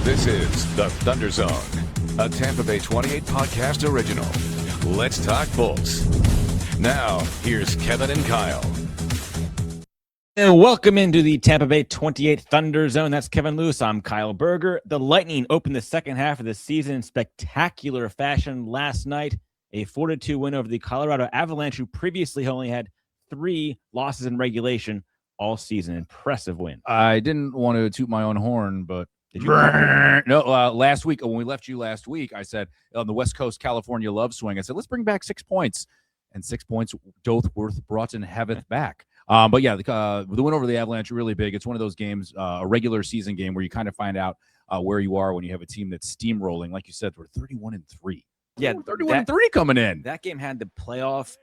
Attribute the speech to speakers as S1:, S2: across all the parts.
S1: This is The Thunder Zone, a Tampa Bay 28 podcast original. Let's talk Bolts. Now, here's Kevin and Kyle.
S2: And welcome into the Tampa Bay 28 Thunder Zone. That's Kevin Lewis. I'm Kyle Berger. The Lightning opened the second half of the season in spectacular fashion last night. A 4-2 win over the Colorado Avalanche, who previously only had 3 losses in regulation all season. Impressive win.
S3: I didn't want to toot my own horn, but
S2: Did you?
S3: last week when we left you last week, I said on the West Coast California love swing, I said let's bring back 6 points, and 6 points doth worth brought and haveth back. But yeah, the win over the Avalanche really big. It's one of those games, a regular season game where you kind of find out where you are when you have a team that's steamrolling. Like you said, we're 31-3.
S2: Yeah,
S3: 31-3 coming in.
S2: That game had the playoff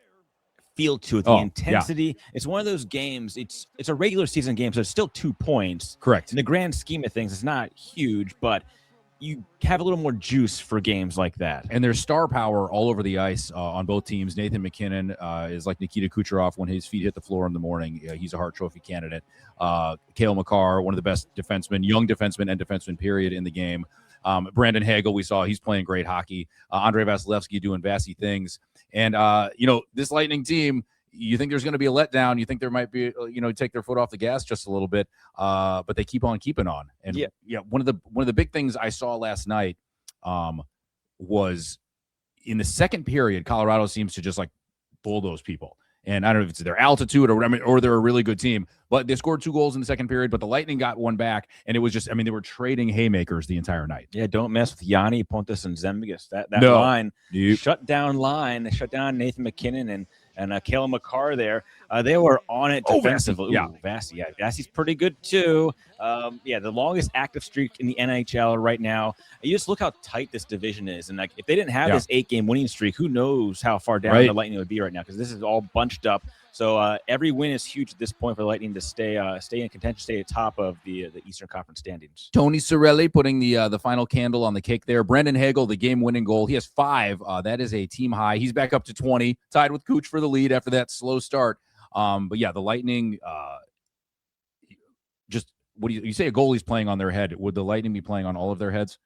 S2: feel to it, the intensity. Yeah. It's one of those games. It's a regular season game, so it's still 2 points.
S3: Correct.
S2: In the grand scheme of things, it's not huge, but you have a little more juice for games like that.
S3: And there's star power all over the ice on both teams. Nathan MacKinnon is like Nikita Kucherov when his feet hit the floor in the morning. He's a Hart Trophy candidate. Cale Makar, one of the best defensemen, young defensemen and defenseman period in the game. Brandon Hagel, we saw he's playing great hockey. Andrei Vasilevsky doing Vassy things. And, this Lightning team, you think there's going to be a letdown. You think there might be, take their foot off the gas just a little bit, but they keep on keeping on. And one of the big things I saw last night was in the second period, Colorado seems to just like bulldoze people. And I don't know if it's their altitude or they're a really good team, but they scored 2 goals in the second period, but the Lightning got one back, and it was just, they were trading haymakers the entire night.
S2: Yeah, don't mess with Yanni, Pontus, and Zemgus. That line, shut down Nathan MacKinnon and Cale Makar there. They were on it defensively.
S3: Vassy.
S2: Vassy's pretty good too. The longest active streak in the NHL right now. You just look how tight this division is, and like if they didn't have this 8-game winning streak, who knows how far down the Lightning would be right now, because this is all bunched up. So every win is huge at this point for the Lightning to stay in contention, stay at top of the Eastern Conference standings.
S3: Tony Cirelli putting the final candle on the cake there. Brandon Hagel, the game-winning goal. He has 5. That is a team high. He's back up to 20, tied with Cooch for the lead after that slow start. The Lightning, what do you say? A goalie's playing on their head. Would the Lightning be playing on all of their heads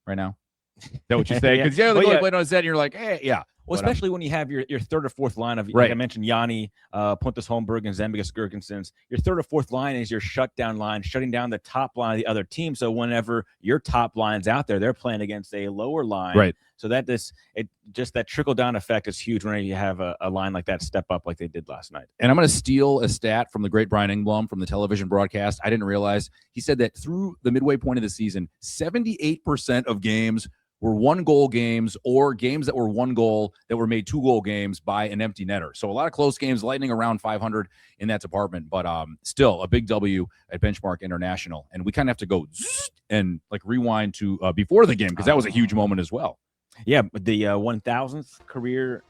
S3: right now? Is that what you say? Because the goalie played on his head, and you're like, hey, yeah.
S2: Well, especially when you have your third or fourth line of, like I mentioned, Yanni, Pontus Holmberg, and Zemgus Girgensons. Your third or fourth line is your shutdown line, shutting down the top line of the other team. So whenever your top line's out there, they're playing against a lower line.
S3: Right.
S2: So that trickle-down effect is huge whenever you have a line like that step up like they did last night.
S3: And I'm going to steal a stat from the great Brian Engblom from the television broadcast. I didn't realize. He said that through the midway point of the season, 78% of games were 1-goal games, or games that were 1 goal that were made 2-goal games by an empty netter. So a lot of close games, Lightning around 500 in that department, but still a big W at Benchmark International. And we kind of have to go and like rewind to before the game, because that was a huge moment as well.
S2: Yeah, the 1,000th career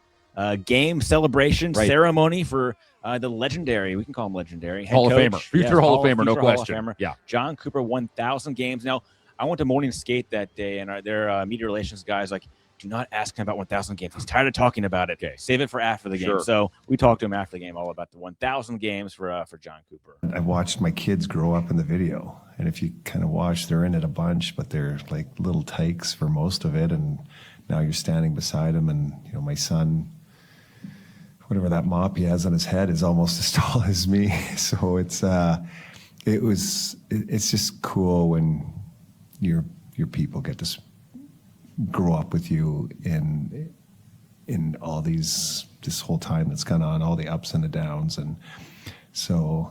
S2: game celebration ceremony for the legendary, we can call him legendary,
S3: Hall of Famer, future Hall of Famer, no question.
S2: Famer, John Cooper, 1,000 games. Now, I went to morning skate that day, and their media relations guys like, do not ask him about 1,000 games. He's tired of talking about it. Okay, save it for after the game.
S3: Sure.
S2: So we talked to him after the game all about the 1,000 games for John Cooper.
S4: I watched my kids grow up in the video, and if you kind of watch, they're in it a bunch, but they're like little tykes for most of it, and now you're standing beside them, and my son, whatever that mop he has on his head is almost as tall as me. So it's just cool when your people get to grow up with you in all this whole time that's gone on, all the ups and the downs. And so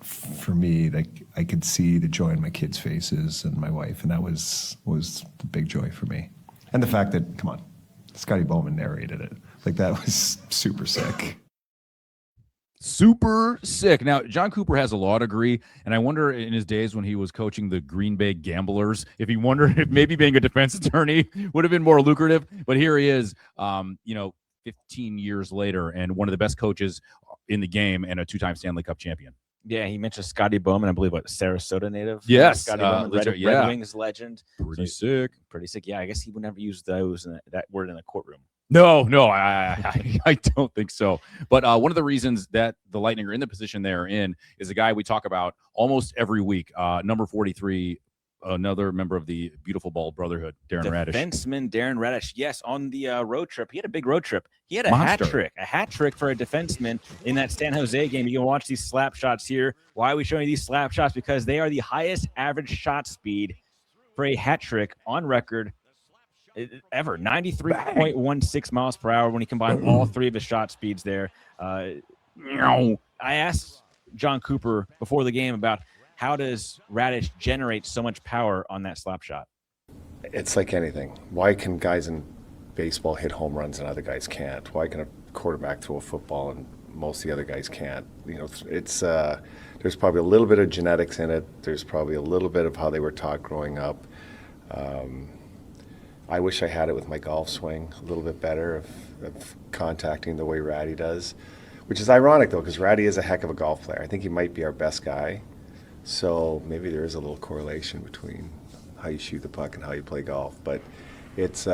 S4: for me, like, I could see the joy in my kids' faces and my wife, and that was the big joy for me. And the fact that, come on, Scotty Bowman narrated it. Like, that was super sick.
S3: Super sick. Now, John Cooper has a law degree, and I wonder in his days when he was coaching the Green Bay Gamblers, if he wondered if maybe being a defense attorney would have been more lucrative. But here he is, 15 years later, and one of the best coaches in the game and a 2-time Stanley Cup champion.
S2: Yeah, he mentioned Scotty Bowman, I believe, Sarasota native?
S3: Yes.
S2: Scotty Bowman, Red Wings legend.
S3: Pretty sick.
S2: Pretty sick. Yeah, I guess he would never use that word in a courtroom.
S3: No, I don't think so. But one of the reasons that the Lightning are in the position they're in is a guy we talk about almost every week, number 43, another member of the beautiful bald brotherhood, Darren Radish.
S2: Defenseman Darren Radish, yes, on the road trip. He had a big road trip. He had a
S3: Monster.
S2: hat trick for a defenseman in that San Jose game. You can watch these slap shots here. Why are we showing you these slap shots? Because they are the highest average shot speed for a hat trick on record ever. 93.16 miles per hour when you combine all three of his shot speeds there. I asked John Cooper before the game about how does Radish generate so much power on that slap shot?
S5: It's like anything. Why can guys in baseball hit home runs and other guys can't? Why can a quarterback throw a football and most of the other guys can't? You know, it's there's probably a little bit of genetics in it. There's probably a little bit of how they were taught growing up. I wish I had it with my golf swing a little bit better of contacting the way Ratty does, which is ironic though, because Ratty is a heck of a golf player. I think he might be our best guy. So maybe there is a little correlation between how you shoot the puck and how you play golf. But it's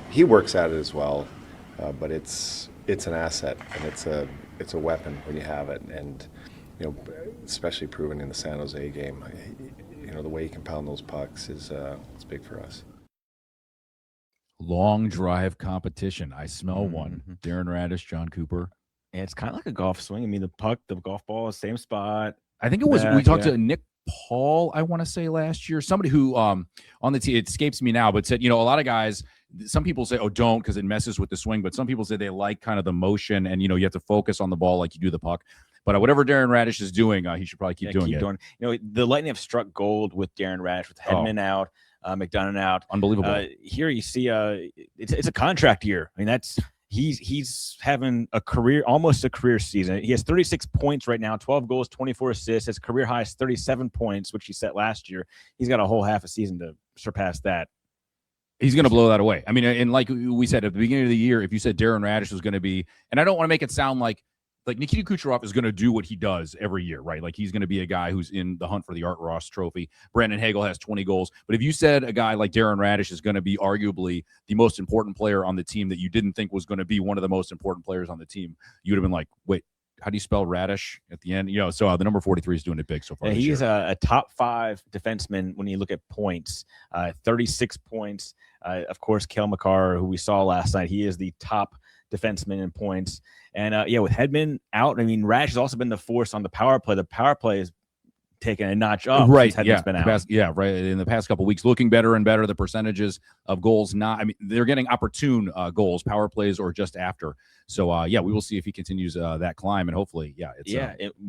S5: he works at it as well. But it's an asset and it's a weapon when you have it. And you know, especially proven in the San Jose game, you know, the way he can pound those pucks is it's big for us.
S3: Long drive competition. I smell one. Darren Radish, John Cooper.
S2: And it's kind of like a golf swing. I mean, the golf ball, same spot.
S3: I think it was, we talked to Nick Paul, I want to say last year, somebody who on the team, it escapes me now, but said, you know, a lot of guys, some people say, oh, don't, because it messes with the swing. But some people say they like kind of the motion and, you know, you have to focus on the ball like you do the puck. But whatever Darren Radish is doing, he should probably keep doing it.
S2: You know, the Lightning have struck gold with Darren Radish, with Hedman out, McDonough out.
S3: Unbelievable.
S2: Here you see it's a contract year. I mean, he's having almost a career season. He has 36 points right now, 12 goals, 24 assists. His career high is 37 points, which he set last year. He's got a whole half a season to surpass that.
S3: He's going to blow that away. I mean, and like we said at the beginning of the year, if you said Darren Radish was going to be, and I don't want to make it sound like Nikita Kucherov is going to do what he does every year, right? Like he's going to be a guy who's in the hunt for the Art Ross trophy. Brandon Hagel has 20 goals. But if you said a guy like Darren Radish is going to be arguably the most important player on the team that you didn't think was going to be one of the most important players on the team, you would have been like, wait, how do you spell Radish at the end? You know, so the number 43 is doing it big so far.
S2: Yeah, he's a top 5 defenseman when you look at points, 36 points. Of course, Cale Makar, who we saw last night, he is the top defenseman in points. And with Hedman out, I mean, Radish has also been the force on the power play. The power play is taken a notch up.
S3: Right.
S2: Since
S3: Yeah.
S2: Been out.
S3: Right. In the past couple of weeks, looking better and better. The percentages of goals, they're getting opportune goals, power plays, or just after. So, we will see if he continues that climb, and hopefully,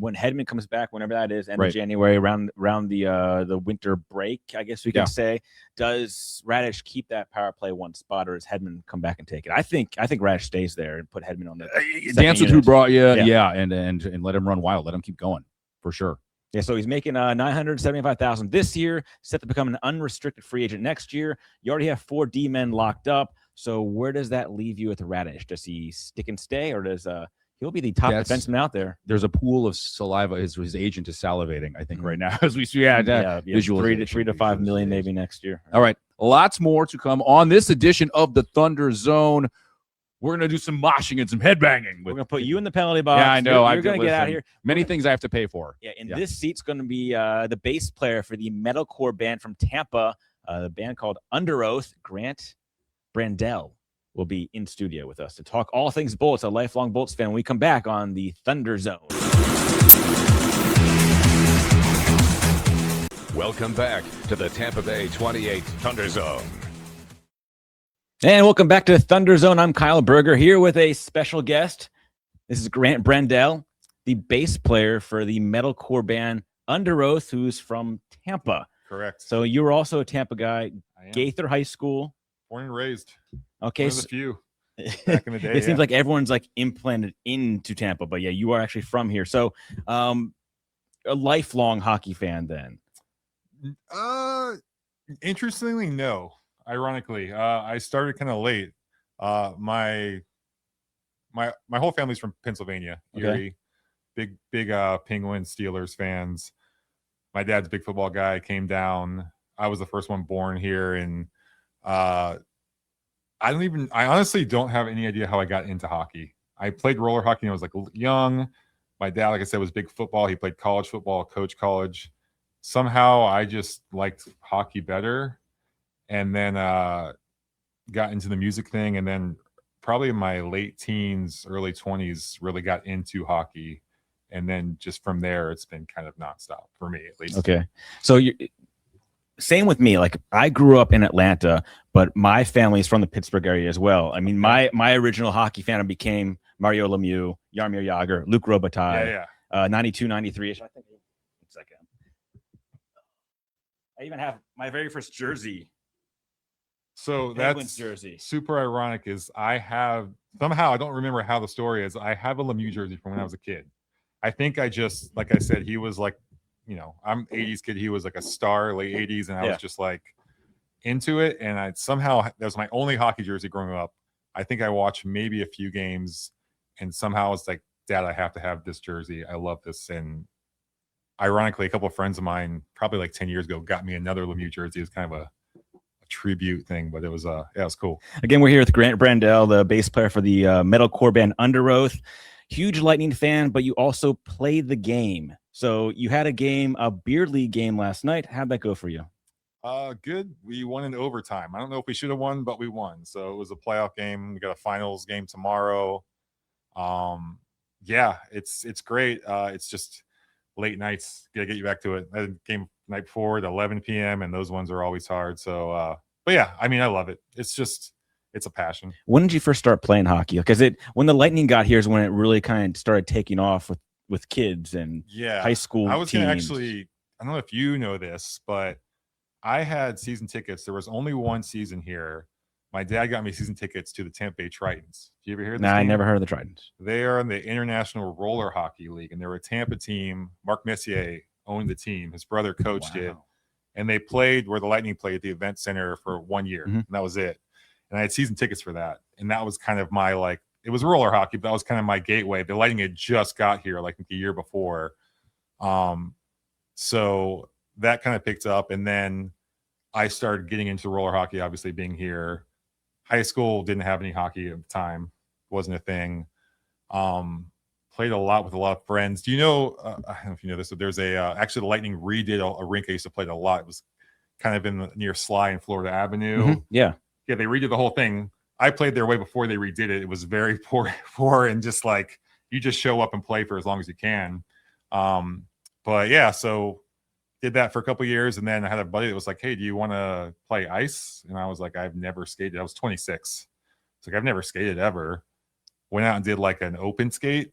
S2: when Hedman comes back, whenever that is, end
S3: right.
S2: of January, around the winter break, I guess we can say, does Radish keep that power play one spot, or does Hedman come back and take it? I think Radish stays there and put Hedman on the
S3: dance with who brought you, and let him run wild, let him keep going for sure.
S2: Yeah, so he's making $975,000 this year, set to become an unrestricted free agent next year. You already have 4 D-men locked up. So where does that leave you with Radish? Does he stick and stay, or does he'll be the top defenseman out there?
S3: There's a pool of saliva. His agent is salivating, I think, right now as we see. Visual
S2: 3 to 5 million maybe next year.
S3: All right, lots more to come on this edition of the Thunder Zone. We're going to do some moshing and some headbanging.
S2: We're going to put you in the penalty box.
S3: Yeah, I know.
S2: You're going to get out of here.
S3: Many things I have to pay for.
S2: Yeah, this seat's going to be the bass player for the metalcore band from Tampa, the band called Under Oath. Grant Brandell will be in studio with us to talk all things Bolts, a lifelong Bolts fan, when we come back on the Thunder Zone.
S1: Welcome back to the Tampa Bay 28 Thunder Zone.
S2: And welcome back to Thunder Zone. I'm Kyle Berger here with a special guest. This is Grant Brandell, the bass player for the metalcore band Under Oath, who's from Tampa.
S6: Correct.
S2: So you were also a Tampa guy, Gaither High School.
S6: Born and raised.
S2: Okay.
S6: One of the few back in the day.
S2: It seems like everyone's like implanted into Tampa, but you are actually from here. So a lifelong hockey fan then.
S6: Interestingly, no. Ironically, I started kind of late. My whole family's from Pennsylvania, Erie. Big Penguins, Steelers fans. My dad's a big football guy. Came down. I was the first one born here, and I honestly don't have any idea how I got into hockey. I played roller hockey when I was like young. My dad, like I said, was big football. He played college football, coached college. somehow I just liked hockey better, and then got into the music thing, and then probably in my late teens, early 20s, really got into hockey, and then just from there, it's been kind of nonstop for me, at least.
S2: Okay, so you same with me. Like I grew up in Atlanta, but my family is from the Pittsburgh area as well. I mean, my original hockey fan became Mario Lemieux, Jaromir Jagr, Luc Robitaille, 92, 93-ish. I think. One second. I even have my very first jersey.
S6: So
S2: Penguins
S6: that's
S2: jersey.
S6: super ironic. Is I have somehow, I don't remember how the story is. I have a Lemieux jersey from when I was a kid. I think I just, like I said, he was like, I'm 80s kid. He was like a star, late 80s, and I was just like into it. And I somehow, that was my only hockey jersey growing up. I think I watched maybe a few games, and somehow it's like, Dad, I have to have this jersey. I love this. And ironically, a couple of friends of mine, probably like 10 years ago, got me another Lemieux jersey. It was kind of a tribute thing, but it was cool.
S2: Again, we're here with Grant Brandell, the bass player for the metalcore band Under Oath. Huge Lightning fan, but you also played the game. So you had a beer league game last night. How'd that go for you?
S6: Good. We won in overtime. I don't know if we should have won, but we won. So it was a playoff game. We got a finals game tomorrow. It's great. It's just late nights. Gotta get you back to it. I had a game night before at 11 p.m. and those ones are always hard. So, but yeah, I mean, I love it. It's a passion.
S2: When did you first start playing hockey? Because when the Lightning got here is when it really kind of started taking off with kids and high school.
S6: I was
S2: teams.
S6: gonna actually, I don't know if you know this, but I had season tickets. There was only one season here. My dad got me season tickets to the Tampa Bay Tritons. Did you ever hear of this
S2: Nah,
S6: team?
S2: I never heard of the Tritons.
S6: They are in the International Roller Hockey League, and they're a Tampa team. Mark Messier owned the team. His brother coached it, and they played where the Lightning played at the event center for 1 year, and that was it. And I had season tickets for that, and that was kind of my it was roller hockey, but that was kind of my gateway. The Lightning had just got here like the year before, so that kind of picked up, and then I started getting into roller hockey. Obviously, being here, high school didn't have any hockey at the time, wasn't a thing. Played a lot with a lot of friends. Do you know? I don't know if you know this, but there's actually the Lightning redid a rink I used to play a lot. It was kind of near Sly and Florida Avenue.
S2: Yeah,
S6: they redid the whole thing. I played there way before they redid it. It was very poor, and just like you just show up and play for as long as you can. But yeah, so did that for a couple of years, and then I had a buddy that was like, "Hey, do you want to play ice?" And I was like, "I've never skated." I was 26. It's like I've never skated ever. Went out and did like an open skate.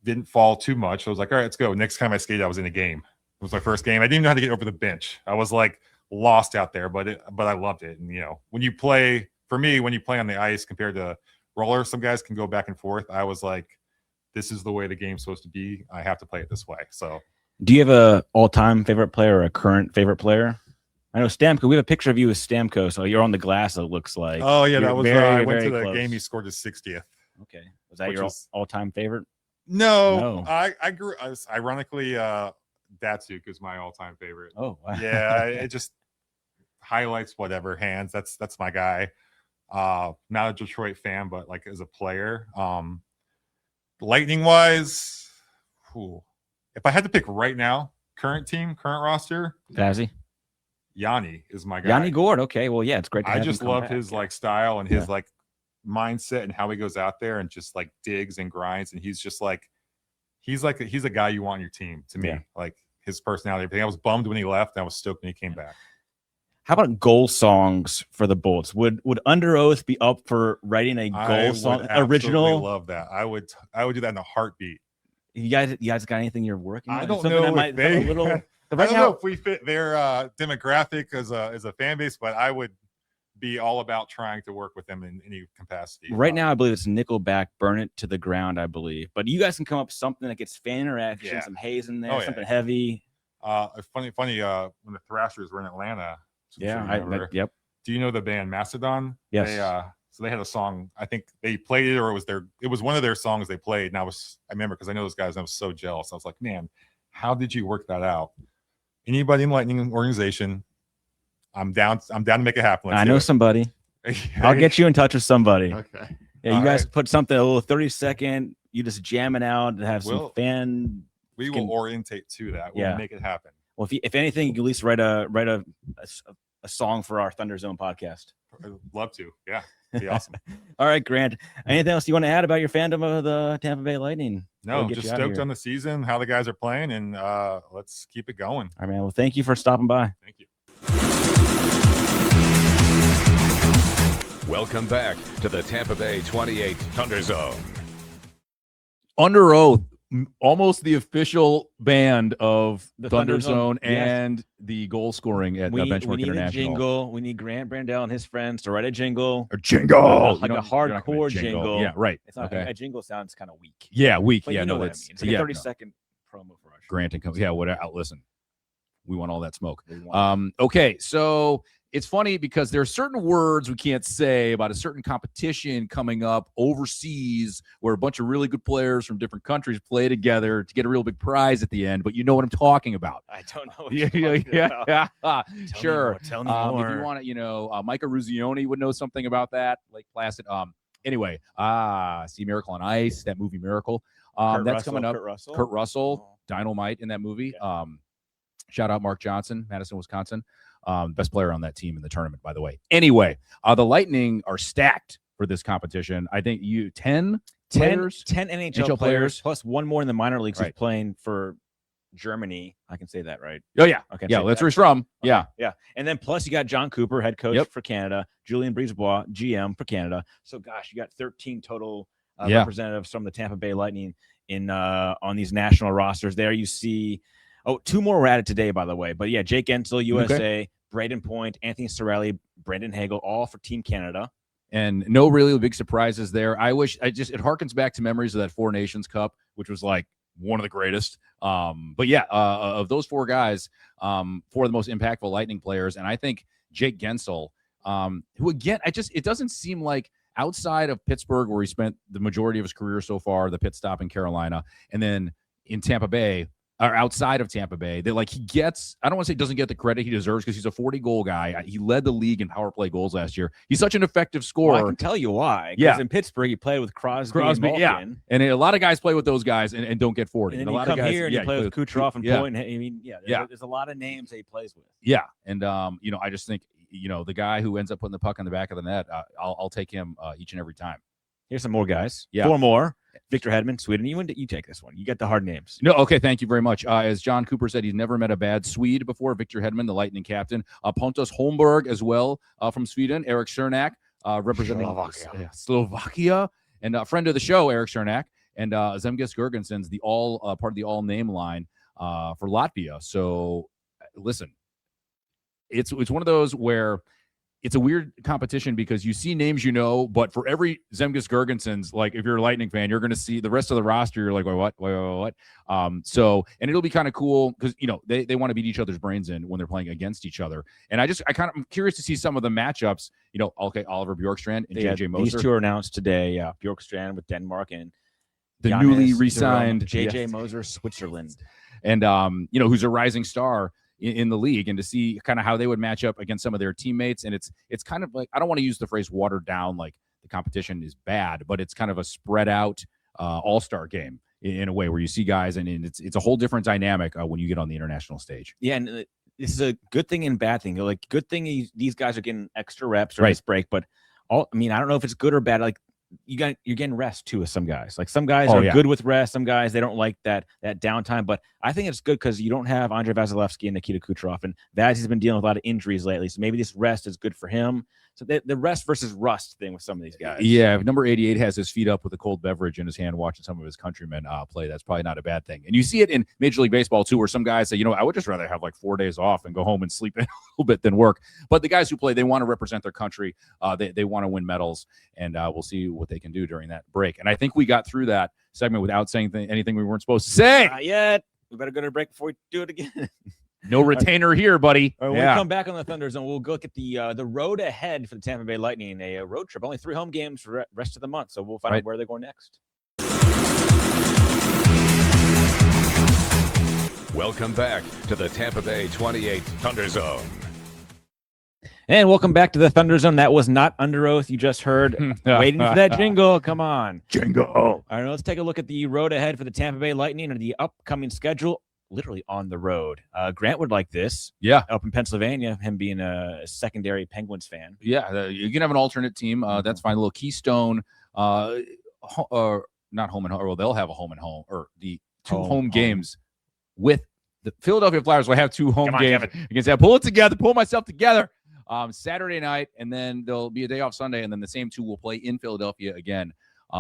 S6: Didn't fall too much. I was like, all right, let's go. Next time I skated, I was in a game. It was my first game. I didn't even know how to get over the bench. I was like lost out there, but I loved it. And when you play on the ice compared to roller, some guys can go back and forth. I was like, this is the way the game's supposed to be. I have to play it this way. So,
S2: do you have a all-time favorite player or a current favorite player? I know Stamkos. We have a picture of you with Stamkos. So you're on the glass. It looks like.
S6: Oh yeah,
S2: you're
S6: that was. I went to the game. He scored his 60th.
S2: Okay, was that your all-time favorite?
S6: No. I grew. Ironically, Datsuk is my all-time favorite.
S2: Oh, wow.
S6: Yeah, it just highlights whatever hands. That's my guy. Not a Detroit fan, but like as a player, Lightning wise, if I had to pick right now, current roster,
S2: Fazzy,
S6: Yanni is my guy.
S2: Yanni Gourde. Okay, well, yeah, it's great.
S6: I just love his like style and his like mindset and how he goes out there and just like digs and grinds, and he's a guy you want on your team. To me, like his personality, everything. I was bummed when he left, and I was stoked when he came back.
S2: How about goal songs for the Bolts? Would Under Oath be up for writing a goal song original?
S6: I love that. I would do that in a heartbeat.
S2: You guys got anything you're working on?
S6: I don't know if they. I don't know if we fit their demographic as a fan base, but I would be all about trying to work with them in any capacity.
S2: Right now, I believe it's Nickelback, "Burn It to the Ground," I believe. But you guys can come up with something that gets fan interaction, some haze in there, something heavy.
S6: Funny. When the Thrashers were in Atlanta.
S2: Yep.
S6: Do you know the band Mastodon?
S2: Yes.
S6: So they had a song. I think they played it, or it was one of their songs they played. And I remember because I know those guys. And I was so jealous. I was like, man, how did you work that out? Anybody in Lightning organization, I'm down to make it happen.
S2: I know somebody. I'll get you in touch with somebody.
S6: Okay.
S2: Yeah, you guys put something a little 30-second. You just jam it out and have some fan.
S6: We will orientate to that. We'll make it happen.
S2: Well, if anything, you can at least write a song for our Thunder Zone podcast.
S6: I'd love to. Yeah, it'd be awesome.
S2: All right, Grant. Anything else you want to add about your fandom of the Tampa Bay Lightning?
S6: No, just stoked on the season, how the guys are playing, and let's keep it going.
S2: All right, man. Well, thank you for stopping by.
S6: Thank you.
S1: Welcome back to the Tampa Bay 28 Thunder Zone.
S3: Under oath, almost the official band of
S2: The
S3: Thunder Zone
S2: yes.
S3: and the goal scoring at
S2: We
S3: Benchmark
S2: need a
S3: International.
S2: jingle. We need Grant Brandell and his friends to write a jingle.
S3: A jingle,
S2: Like a hardcore jingle.
S3: Yeah, right.
S2: It's not a jingle sounds kind of weak.
S3: Yeah, weak.
S2: But
S3: yeah,
S2: you know
S3: no,
S2: what
S3: that's
S2: I mean. It's like a 30-second promo for us.
S3: Grant and yeah, whatever. Listen, we want all that smoke.
S2: We want
S3: Okay, so it's funny because there are certain words we can't say about a certain competition coming up overseas where a bunch of really good players from different countries play together to get a real big prize at the end. But you know what I'm talking about.
S2: I don't know. What you're talking about.
S3: Sure.
S2: Tell me more.
S3: If you want to, Micah Ruzioni would know something about that. Lake Placid. Anyway, see Miracle on Ice, that movie Miracle. That's coming up. Kurt Russell, Dynamite in that movie.
S2: Yeah.
S3: Shout out Mark Johnson, Madison, Wisconsin. Best player on that team in the tournament, by the way. Anyway, the Lightning are stacked for this competition. I think 10 NHL players
S2: plus one more in the minor leagues who's
S3: Right.
S2: playing for Germany. I can say that, right?
S3: Oh, yeah.
S2: Okay.
S3: Yeah, that's where he's from.
S2: Okay.
S3: Yeah.
S2: Yeah. And then plus you got John Cooper, head coach for Canada, Julien Brisebois, GM for Canada. So gosh, you got 13 total representatives from the Tampa Bay Lightning in on these national rosters. There you see, two more were added today, by the way. But yeah, Jake Ensel, USA, Braden Point, Anthony Cirelli, Brendan Hagel, all for Team Canada.
S3: And no really big surprises there. it harkens back to memories of that Four Nations Cup, which was like one of the greatest. But yeah, of those four guys, four of the most impactful Lightning players. And I think Jake Gensel, who again, it doesn't seem like outside of Pittsburgh, where he spent the majority of his career so far, the pit stop in Carolina, and then in Tampa Bay, or outside of Tampa Bay, that like he gets, I don't want to say doesn't get the credit he deserves because he's a 40-goal guy. He led the league in power play goals last year. He's such an effective scorer.
S2: Well, I can tell you why.
S3: Yeah.
S2: In Pittsburgh, he played with Crosby and Malkin.
S3: And a lot of guys play with those guys and don't get 40.
S2: And then
S3: a
S2: you
S3: lot
S2: come
S3: of guys,
S2: here and you play with Kucherov and Point. I mean, there's a lot of names that he plays with.
S3: Yeah, and I just think the guy who ends up putting the puck in the back of the net, I'll take him each and every time.
S2: Here's some more guys.
S3: Yeah.
S2: 4 more. Victor Hedman, Sweden. You take this one. You get the hard names.
S3: No, okay, thank you very much. As John Cooper said, he's never met a bad Swede before. Victor Hedman, the Lightning captain. Pontus Holmberg as well from Sweden. Eric Cernak, representing Slovakia. And a friend of the show, Eric Cernak. And Zemgus Girgensons, the part of the all-name line for Latvia. So, listen, it's one of those where it's a weird competition because you see names but for every Zemgus Girgensons, like if you're a Lightning fan, you're going to see the rest of the roster. You're like, wait, what? So, and it'll be kind of cool because they want to beat each other's brains in when they're playing against each other. And I'm curious to see some of the matchups. Oliver Bjorkstrand and JJ Moser.
S2: These two are announced today. Yeah, Bjorkstrand with Denmark and
S3: the
S2: Giannis
S3: newly re-signed
S2: JJ Moser, Switzerland,
S3: and who's a rising star in the league, and to see kind of how they would match up against some of their teammates. And it's kind of like, I don't want to use the phrase watered down, like the competition is bad, but it's kind of a spread out all-star game in a way where you see guys and it's a whole different dynamic when you get on the international stage.
S2: Yeah. And this is a good thing and bad thing. Like, good thing these guys are getting extra reps during this break, but I don't know if it's good or bad. Like, you're getting rest too with some guys. Like, some guys are good with rest. Some guys, they don't like that downtime. But I think it's good because you don't have Andrei Vasilevsky and Nikita Kucherov, and Vaz has been dealing with a lot of injuries lately. So maybe this rest is good for him. So the rest versus rust thing with some of these guys.
S3: Yeah, if number 88 has his feet up with a cold beverage in his hand watching some of his countrymen play, that's probably not a bad thing. And you see it in Major League Baseball too, where some guys say, I would just rather have like 4 days off and go home and sleep a little bit than work. But the guys who play, they want to represent their country. They want to win medals, and we'll see what they can do during that break. And I think we got through that segment without saying anything we weren't supposed to say.
S2: Not yet. We better go to break before we do it again.
S3: No retainer here, buddy.
S2: When we come back on the Thunder Zone, we'll go look at the road ahead for the Tampa Bay Lightning, a road trip. Only 3 home games for the rest of the month, so we'll find out where they're going next.
S1: Welcome back to the Tampa Bay 28 Thunder Zone.
S2: And welcome back to the Thunder Zone. That was not under oath. You just heard. Waiting for that jingle. Come on.
S3: Jingle.
S2: All right, let's take a look at the road ahead for the Tampa Bay Lightning and the upcoming schedule. literally on the road. Grant would like this.
S3: Yeah.
S2: Up in Pennsylvania, him being a secondary Penguins fan.
S3: Yeah, you can have an alternate team. That's fine. A little Keystone, not home and home. Well, they'll have a home and home, or the two home games with the Philadelphia Flyers will have two home games against that. Pull it together, pull myself together. Saturday night, and then there'll be a day off Sunday, and then the same two will play in Philadelphia again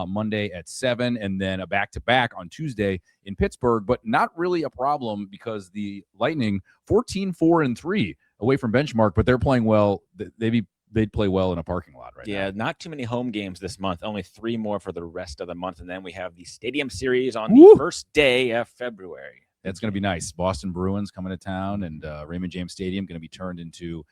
S3: Monday at 7, and then a back-to-back on Tuesday in Pittsburgh, but not really a problem because the Lightning 14-4-3 away from benchmark, but they're playing well. They'd play well in a parking lot right now.
S2: Yeah, not too many home games this month, only 3 more for the rest of the month, and then we have the Stadium Series on the first day of February.
S3: That's going to be nice. Boston Bruins coming to town, and Raymond James Stadium going to be turned into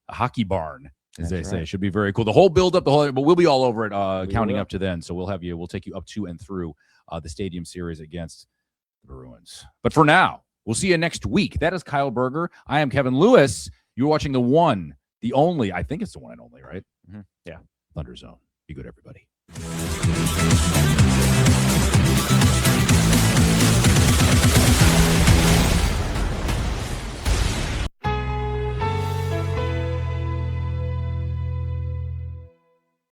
S3: a hockey barn, as they say. Should be very cool. The whole build up, but we'll be all over it counting up to then. So we'll take you up to and through the Stadium Series against the Bruins. But for now, we'll see you next week. That is Kyle Berger. I am Kevin Lewis. You're watching the one, the only, I think it's the one and only, right?
S2: Yeah.
S3: Thunder Zone.